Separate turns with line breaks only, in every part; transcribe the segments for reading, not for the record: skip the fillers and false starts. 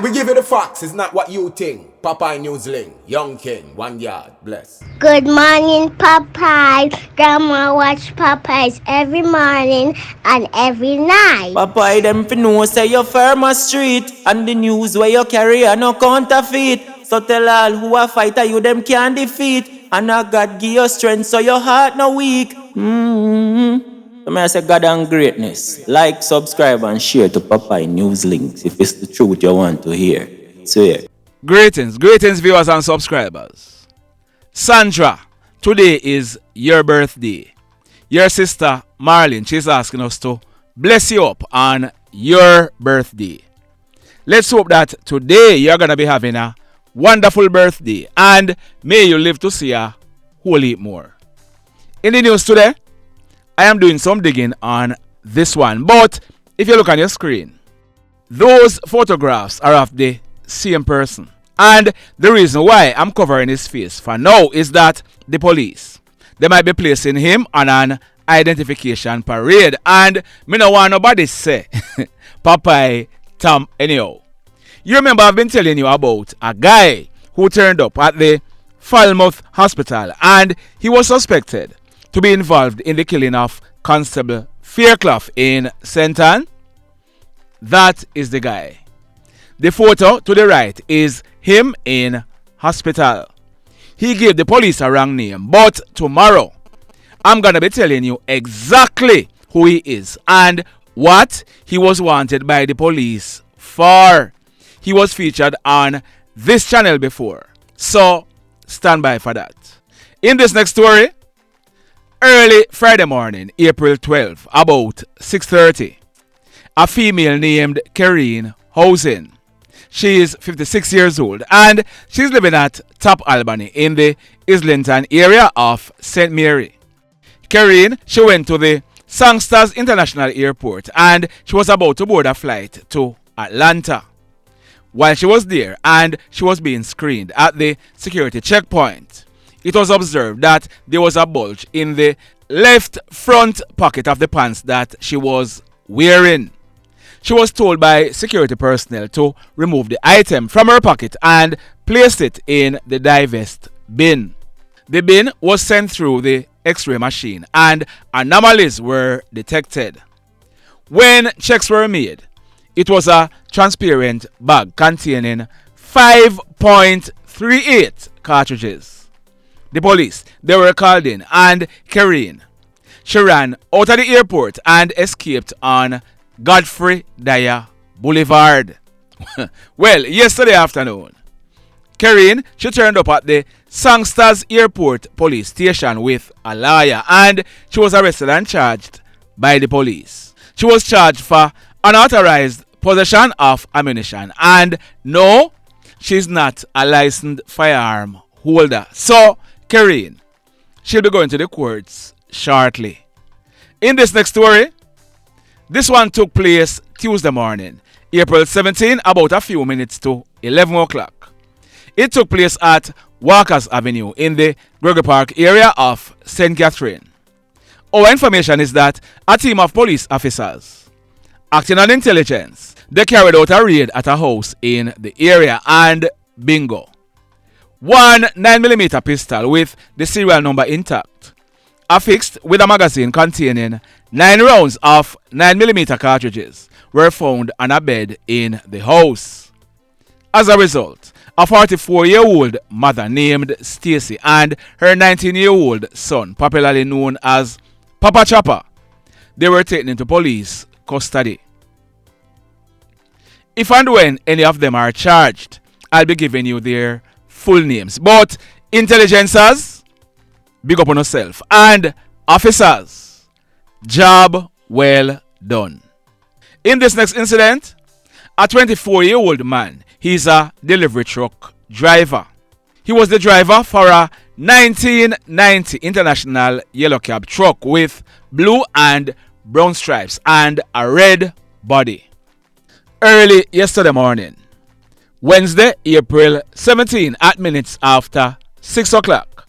we give you the facts. It's not what you think. Popeye Newsling, Young King, 1 yard, bless.
Good morning, Popeye. Grandma watch Popeyes every morning and every night.
Popeye them fi know say you firm a street, and the news where you carry a no counterfeit. So tell all who a fighter you them can defeat, and a God give you strength so your heart no weak. So may I say God and greatness. Like, subscribe and share to Popeye News Links if it's the truth you want to hear. So yeah.
Greetings viewers and subscribers. Sandra, today is your birthday. Your sister Marlene, she's asking us to bless you up on your birthday. Let's hope that today you're going to be having a wonderful birthday and may you live to see a whole heap more. In the news today, I am doing some digging on this one, but if you look on your screen, those photographs are of the same person. And the reason why I'm covering his face for now is that the police, they might be placing him on an identification parade, and me no want nobody say Popeye Tom anyhow. You remember I've been telling you about a guy who turned up at the Falmouth Hospital and he was suspected to be involved in the killing of Constable Fairclough in St. Ann. That is the guy. The photo to the right is him in hospital. He gave the police a wrong name, but tomorrow I'm gonna be telling you exactly who he is and what he was wanted by the police for. He was featured on this channel before, so stand by for that. In this next story, early Friday morning, April 12, about 6:30, a female named Kerrine Housing. She is 56 years old and she's living at Top Albany in the Islington area of St. Mary. Kerrine, she went to the Songsters International Airport and she was about to board a flight to Atlanta. While she was there and she was being screened at the security checkpoint, it was observed that there was a bulge in the left front pocket of the pants that she was wearing. She was told by security personnel to remove the item from her pocket and place it in the divest bin. The bin was sent through the X-ray machine and anomalies were detected. When checks were made, it was a transparent bag containing 5.38 cartridges. The police, they were called in and Kerrine, she ran out of the airport and escaped on Godfrey Dyer Boulevard. Well, yesterday afternoon, Kerrine, she turned up at the Songsters Airport police station with a lawyer and she was arrested and charged by the police. She was charged for unauthorized possession of ammunition and no, she's not a licensed firearm holder. So, Kerrine, she'll be going to the courts shortly. In this next story, this one took place Tuesday morning, April 17, about a few minutes to 11 o'clock. It took place at Walkers Avenue in the Gregory Park area of St. Catherine. Our information is that a team of police officers, acting on intelligence, they carried out a raid at a house in the area and bingo. One 9mm pistol with the serial number intact, affixed with a magazine containing 9 rounds of 9mm cartridges, were found on a bed in the house. As a result, a 44-year-old mother named Stacy and her 19-year-old son, popularly known as Papa Choppa, they were taken into police custody. If and when any of them are charged, I'll be giving you their full names. But intelligencers, big up on yourself. And officers, job well done. In this next incident, a 24-year-old man, he's a delivery truck driver. He was the driver for a 1990 International Yellow Cab truck with blue and brown stripes and a red body. Early yesterday morning, Wednesday, April 17, at minutes after 6 o'clock,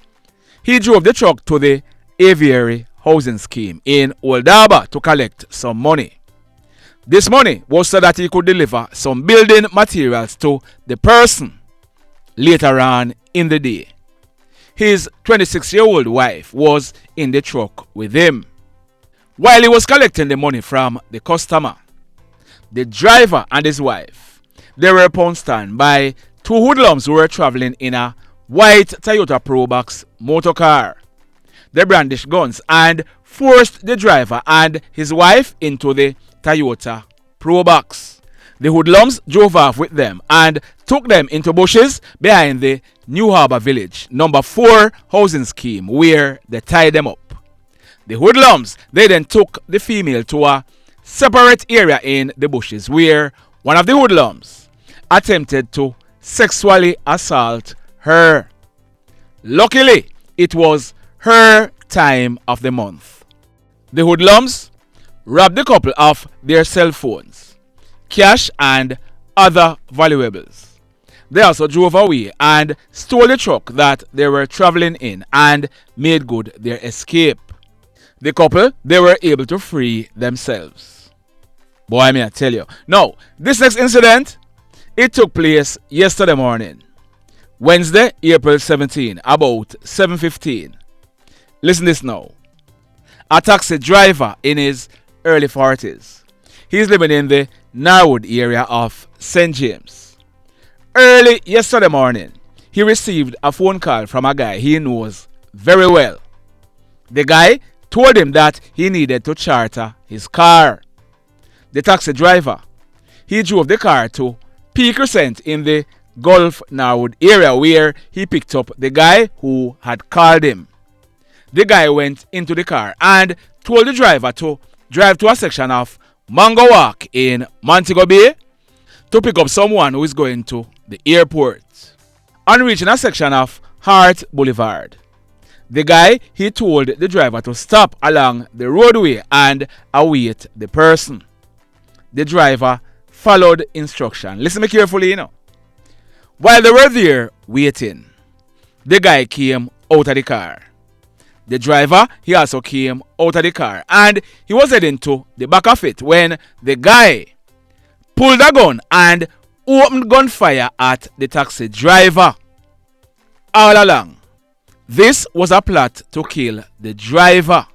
he drove the truck to the Aviary Housing Scheme in Old Harbour to collect some money. This money was so that he could deliver some building materials to the person later on in the day. His 26-year-old wife was in the truck with him. While he was collecting the money from the customer, the driver and his wife, they were upon stand by two hoodlums who were traveling in a white Toyota Probox motor car. They brandished guns and forced the driver and his wife into the Toyota Probox. The hoodlums drove off with them and took them into bushes behind the New Harbour Village, number 4 housing scheme, where they tied them up. The hoodlums, they then took the female to a separate area in the bushes where one of the hoodlums attempted to sexually assault her. Luckily, it was her time of the month. The hoodlums robbed the couple of their cell phones, cash and other valuables. They also drove away and stole the truck that they were traveling in and made good their escape. The couple, they were able to free themselves. Boy, may I tell you. Now, this next incident, it took place yesterday morning, Wednesday, April 17, about 7:15. Listen this now. A taxi driver in his early 40s. He's living in the Norwood area of St. James. Early yesterday morning, he received a phone call from a guy he knows very well. The guy told him that he needed to charter his car. The taxi driver, he drove the car to P Crescent in the Gulf Norwood area where he picked up the guy who had called him. The guy went into the car and told the driver to drive to a section of Mango Walk in Montego Bay to pick up someone who is going to the airport. On reaching a section of Hart Boulevard, the guy, he told the driver to stop along the roadway and await the person. The driver followed instruction. Listen me carefully, you know. While they were there waiting, the guy came out of the car. The driver, he also came out of the car and he was heading to the back of it when the guy pulled a gun and opened gunfire at the taxi driver. All along, this was a plot to kill the driver.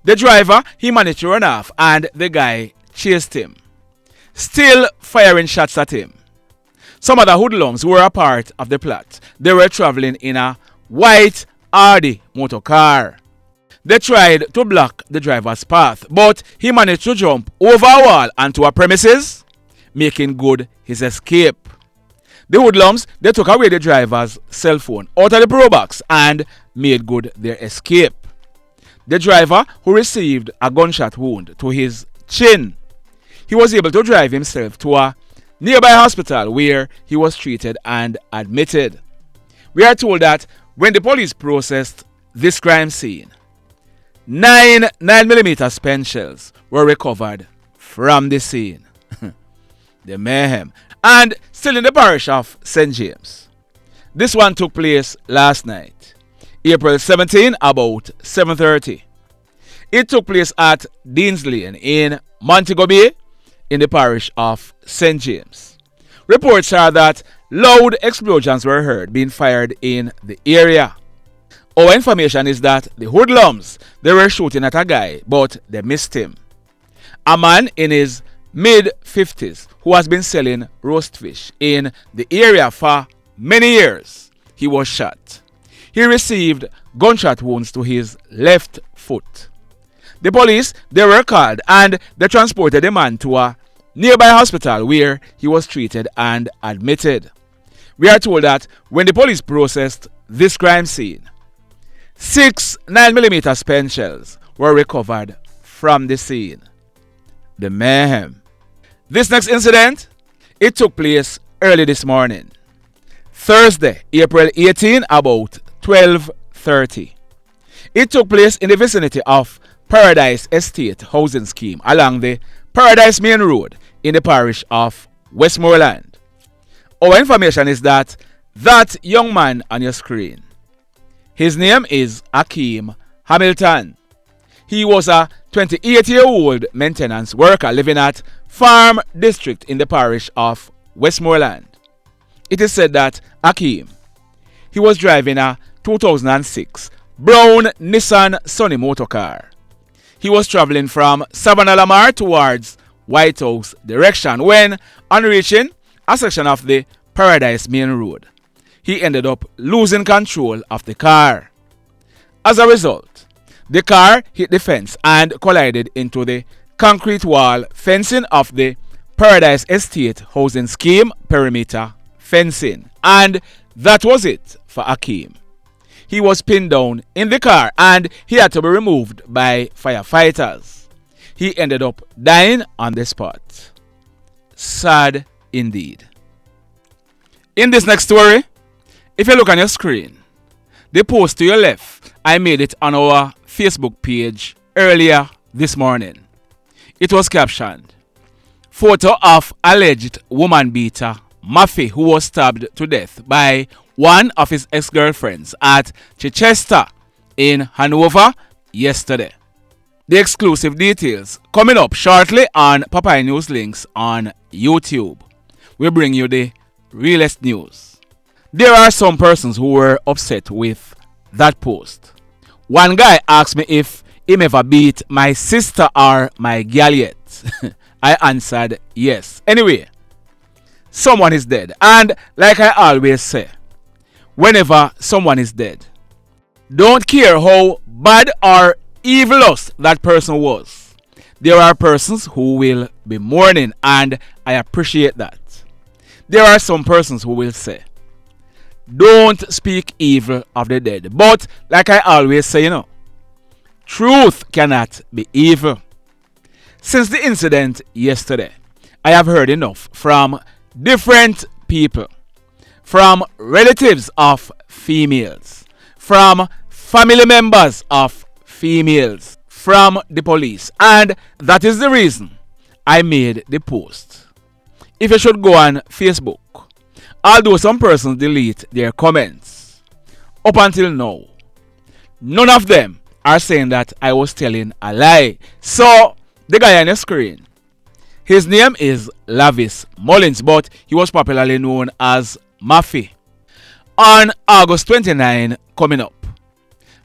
The driver, he managed to run off and the guy chased him, still firing shots at him. Some other hoodlums were a part of the plot. They were traveling in a white Audi motor car. They tried to block the driver's path, but he managed to jump over a wall onto a premises, making good his escape. The hoodlums, they took away the driver's cell phone out of the Probox and made good their escape. The driver, who received a gunshot wound to his chin, he was able to drive himself to a nearby hospital where he was treated and admitted. We are told that when the police processed this crime scene, 9 9mm spent shells were recovered from the scene. The mayhem. And still in the parish of St. James. This one took place last night, April 17, about 7:30. It took place at Dean's Lane in Montego Bay in the parish of St. James. Reports are that loud explosions were heard being fired in the area. Our information is that the hoodlums, they were shooting at a guy, but they missed him. A man in his mid-50s who has been selling roast fish in the area for many years, he was shot. He received gunshot wounds to his left foot. The police, they were called and they transported the man to a nearby hospital where he was treated and admitted. We are told that when the police processed this crime scene, 6 9mm spent shells were recovered from the scene. The mayhem. This next incident, it took place early this morning, Thursday, April 18, about 12:30. It took place in the vicinity of Paradise Estate housing scheme along the Paradise Main Road in the parish of Westmoreland. Our information is that young man on your screen, his name is Ackeem Hamilton. He was a 28-year-old maintenance worker living at Farm district in the parish of Westmoreland. It is said that Ackeem, he was driving a 2006 brown Nissan Sunny motor car. He was traveling from Savannah Lamar towards White House direction when, on reaching a section of the Paradise Main Road, he ended up losing control of the car. As a result, the car hit the fence and collided into the concrete wall fencing of the Paradise Estate housing scheme perimeter fencing. And that was it for Ackeem. He was pinned down in the car and he had to be removed by firefighters. He ended up dying on the spot. Sad indeed. In this next story, if you look on your screen, the post to your left, I made it on our Facebook page earlier this morning. It was captioned, "Photo of alleged woman beater Maffy who was stabbed to death by one of his ex-girlfriends at Chichester in Hanover yesterday." The exclusive details coming up shortly on Popeye News Links on YouTube. We bring you the realest news. There are some persons who were upset with that post. One guy asked me if him ever beat my sister or my gal yet. I answered yes. Anyway, someone is dead. And like I always say, whenever someone is dead, don't care how bad or evilous that person was. There are persons who will be mourning, and I appreciate that. There are some persons who will say, don't speak evil of the dead. But like I always say, truth cannot be evil. Since the incident yesterday, I have heard enough from different people, from relatives of females, from family members of females, from the police, and that is the reason I made the post. If you should go on Facebook, although some persons delete their comments, up until now, none of them are saying that I was telling a lie. So, the guy on the screen, his name is Lavis Mullings, but he was popularly known as Maffy. On August 29 coming up,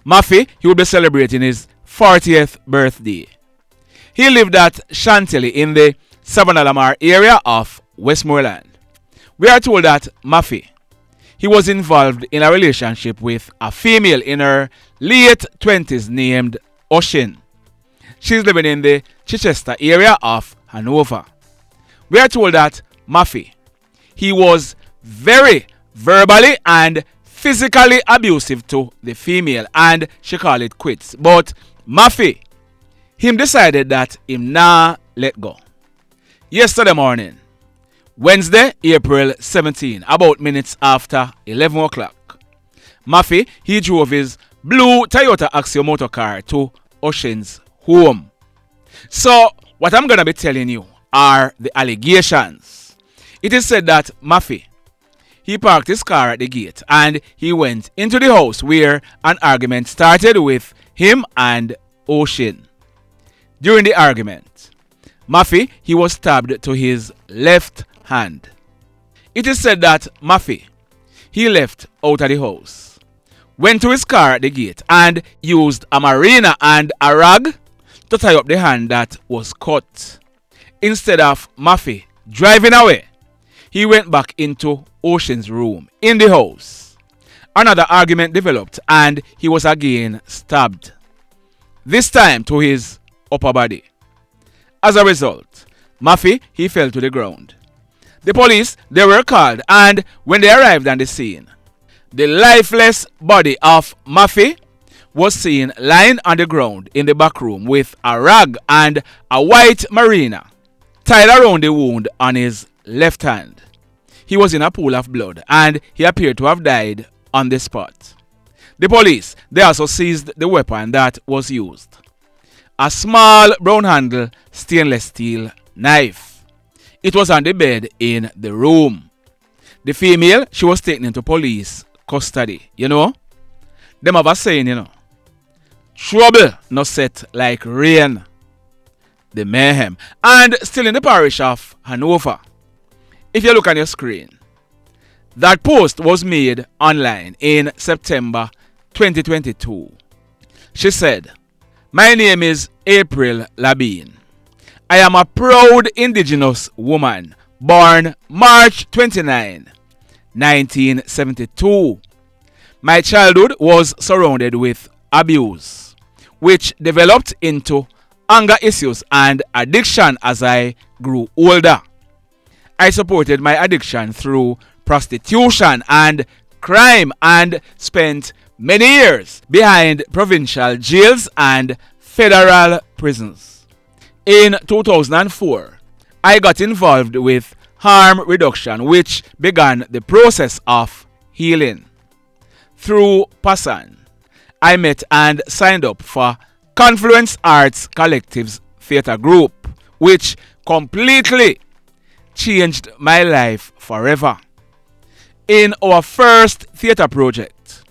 Maffy, he will be celebrating his 40th birthday. He lived at Chantilly in the Savannah Lamar area of Westmoreland. We are told that Maffy, he was involved in a relationship with a female in her late 20s named Oshin. She's living in the Chichester area of Hanover. We are told that Maffy, he was very verbally and physically abusive to the female, and she called it quits. But Maffy, him decided that him nah let go. Yesterday morning, Wednesday, April 17, about minutes after 11 o'clock, Maffy, he drove his blue Toyota Axio motor car to Oshin's home. So, what I'm going to be telling you are the allegations. It is said that Maffy, he parked his car at the gate and he went into the house where an argument started with him and Oshin. During the argument, Maffy, he was stabbed to his left hand. It is said that Maffy, he left out of the house, went to his car at the gate and used a marina and a rag to tie up the hand that was cut. Instead of Maffy driving away, he went back into Oshin's room in the house. Another argument developed and he was again stabbed, this time to his upper body. As a result, Maffy, he fell to the ground. The police, they were called, and when they arrived on the scene, the lifeless body of Maffy was seen lying on the ground in the back room with a rag and a white marina tied around the wound on his left hand. He was in a pool of blood and he appeared to have died on the spot. The police, they also seized the weapon that was used, a small brown handle stainless steel knife. It was on the bed in the room. The female, she was taken into police custody. Them have a saying, trouble no set like rain. The mayhem. And still in the parish of Hanover. If you look on your screen, that post was made online in September 2022. She said, "My name is April Labine. I am a proud indigenous woman born March 29, 1972. My childhood was surrounded with abuse, which developed into anger issues and addiction as I grew older. I supported my addiction through prostitution and crime and spent many years behind provincial jails and federal prisons. In 2004, I got involved with harm reduction, which began the process of healing. Through Passan, I met and signed up for Confluence Arts Collective's theatre group, which completely changed my life forever. In our first theatre project,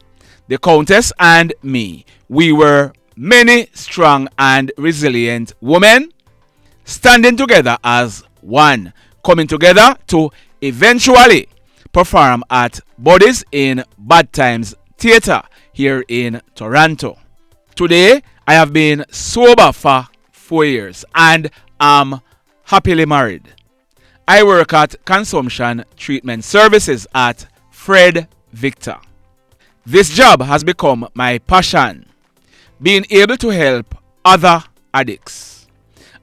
the Countess and me, we were many strong and resilient women standing together as one, coming together to eventually perform at Bodies in Bad Times Theatre here in Toronto. Today, I have been sober for 4 years and am happily married. I work at Consumption Treatment Services at Fred Victor. This job has become my passion, being able to help other addicts.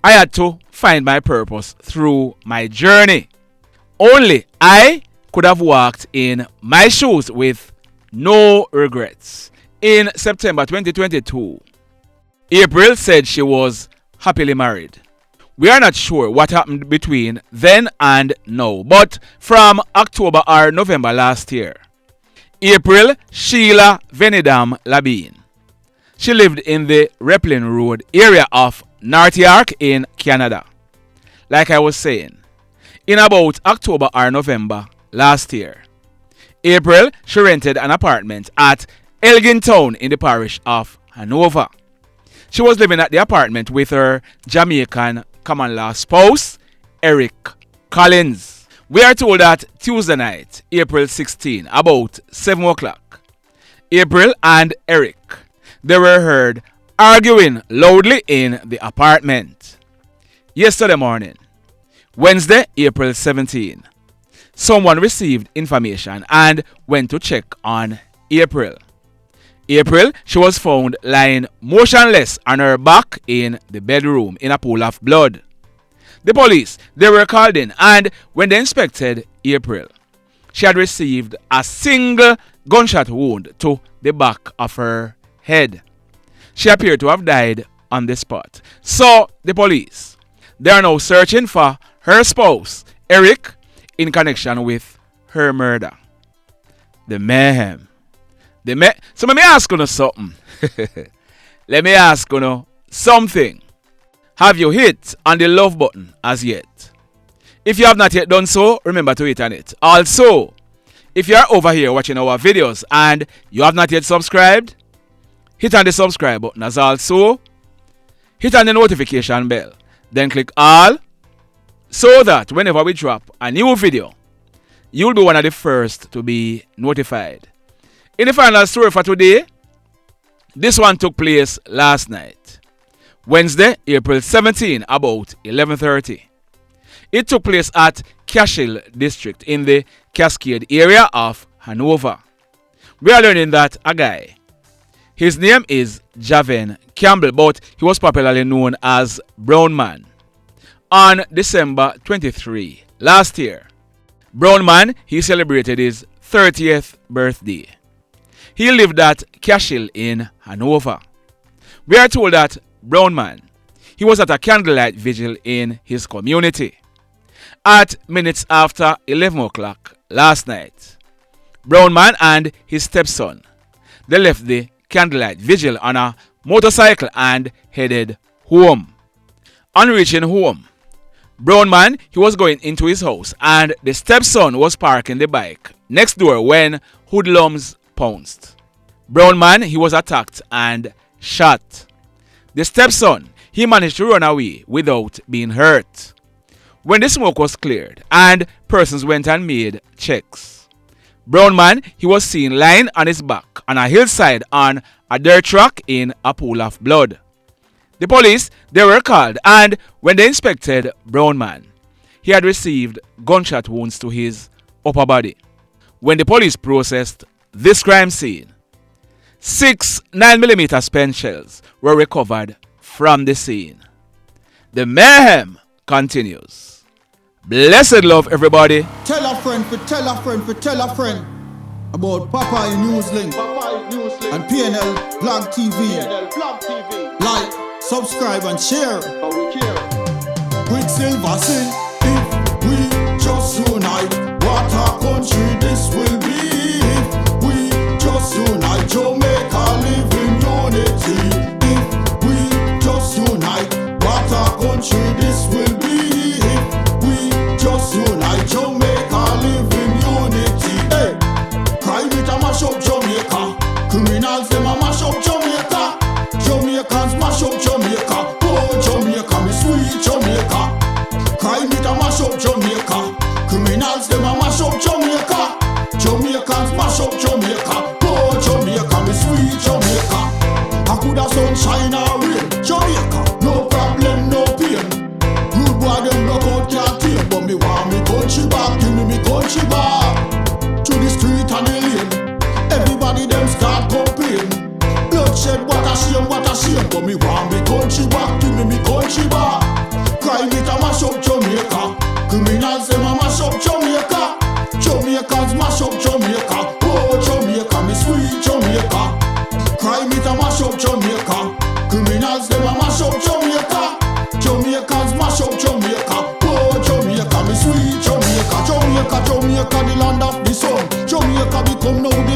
I had to find my purpose through my journey. Only I could have walked in my shoes with no regrets. In September 2022, April said she was happily married. We are not sure what happened between then and now, but from October or November last year, April Sheila Venedam Labine. She lived in the Replin Road area of North York in Canada. Like I was saying, in about October or November last year, April, she rented an apartment at Elgin Town in the parish of Hanover. She was living at the apartment with her Jamaican common law spouse, Eric Collins. We are told that Tuesday night, April 16, about 7 o'clock, April and Eric, they were heard arguing loudly in the apartment. Yesterday morning, Wednesday, April 17, someone received information and went to check on April. April, she was found lying motionless on her back in the bedroom in a pool of blood. The police, they were called in, and when they inspected April, she had received a single gunshot wound to the back of her head. She appeared to have died on the spot. So the police, they are now searching for her spouse, Eric, in connection with her murder. The mayhem. So let me ask you something. Let me ask you something. Have you hit on the love button as yet? If you have not yet done so, remember to hit on it. Also, if you are over here watching our videos and you have not yet subscribed, hit on the subscribe button as also. Hit on the notification bell. Then click all so that whenever we drop a new video, you'll be one of the first to be notified. In the final story for today, this one took place last night, Wednesday, April 17, about 11:30. It took place at Cashel District in the Cascade area of Hanover. We are learning that a guy, his name is Javen Campbell, but he was popularly known as BrownMan. On December 23 last year, BrownMan, he celebrated his 30th birthday. He lived at Cashel in Hanover. We are told that BrownMan, he was at a candlelight vigil in his community. At minutes after 11 o'clock last night, BrownMan and his stepson, they left the candlelight vigil on a motorcycle and headed home. On reaching home, BrownMan, he was going into his house and the stepson was parking the bike next door when Hoodlums pounced. BrownMan, he was attacked and shot. The stepson, he managed to run away without being hurt. When the smoke was cleared and persons went and made checks, BrownMan, he was seen lying on his back on a hillside on a dirt track in a pool of blood. The police, they were called, and when they inspected BrownMan, he had received gunshot wounds to his upper body. When the police processed this crime scene, 6 9mm spent shells were recovered from the scene. The mayhem continues. Blessed love, everybody.
Tell a friend for tell a friend for tell a friend about Papa Newslink and PNL Blog TV. Like, subscribe and share. Quicksilver sing, if we just unite, what a country this will be. If we just unite, Jamaica live in unity. If we just unite, what a country this will be. If we just unite, Jamaica live in unity. Hey, crime it a mash up Jamaica. Criminals them a mash up Jamaica. Jamaicans mash up Jamaica. Oh Jamaica, me sweet Jamaica. Crime it a mash up Jamaica. Criminals them a mash up Jamaica. Jamaicans mash up Jamaica. Oh Jamaica, me sweet Jamaica. I coulda sunshine or rain. Jamaica, no problem, no pain. Rude boy them knock out can't tame, but me want me country back. Give me country back. To the street and the lane, everybody them start complain. Bloodshed, what a shame, but me want me country back. Give me country back. Crime it a mash up Jamaica. Criminals them a mash up Jamaica. Jamaicans mash up Jamaica. Oh Jamaica, me sweet Jamaica. Crime it a mash up Jamaica. Criminals them a mash up Jamaica. Jamaicans mash up Jamaica. Oh Jamaica, me sweet Jamaica. Jamaica, Jamaica, the land of the sun. Jamaica become now the